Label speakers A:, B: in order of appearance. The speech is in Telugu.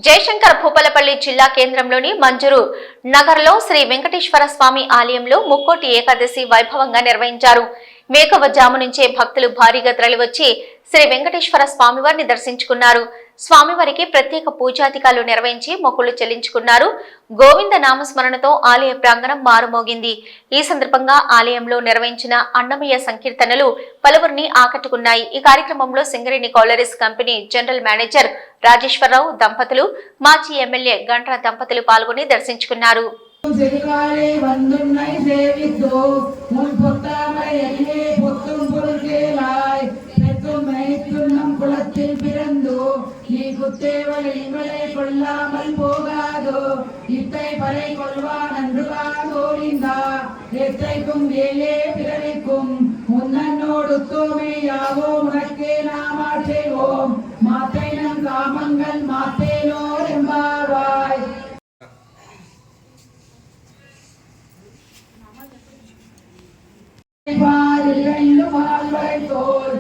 A: జయశంకర్ భూపాలపల్లి జిల్లా కేంద్రంలోని మంజూరు నగర్లో శ్రీ వెంకటేశ్వర స్వామి ఆలయంలో ముక్కోటి ఏకాదశి వైభవంగా నిర్వహించారు. వేకువజాము నుంచే భక్తులు భారీగా తరలివచ్చి శ్రీ వెంకటేశ్వర స్వామివారిని దర్శించుకున్నారు. స్వామివారికి ప్రత్యేక పూజాధికారులు నిర్వహించి మొక్కులు చెల్లించుకున్నారు. గోవింద నామస్మరణతో ఆలయ ప్రాంగణం మారుమోగింది. ఈ సందర్భంగా ఆలయంలో నిర్వహించిన అన్నమయ్య సంకీర్తనలు పలువురిని ఆకట్టుకున్నాయి. ఈ కార్యక్రమంలో Singareni collieries company general manager Rajeshwararao దంపతులు, మాజీ ఎమ్మెల్యే గంట్ర దంపతులు పాల్గొని దర్శించుకున్నారు.
B: குத்தேவலை இவளை கொள்ளாமல் போகாதோ இத்தை பறை கொள்வானன்றுகாதோரிந்தா எத்தைக்கும் வேலே பிறவிக்கும் முன்னோடு தூய்மையாவோ உனக்கே நாமால் செய்வோம் மாத்தை நம் காமங்கள் மாத்தேனோ எம்பாவாய். வாழ்வரை தோல்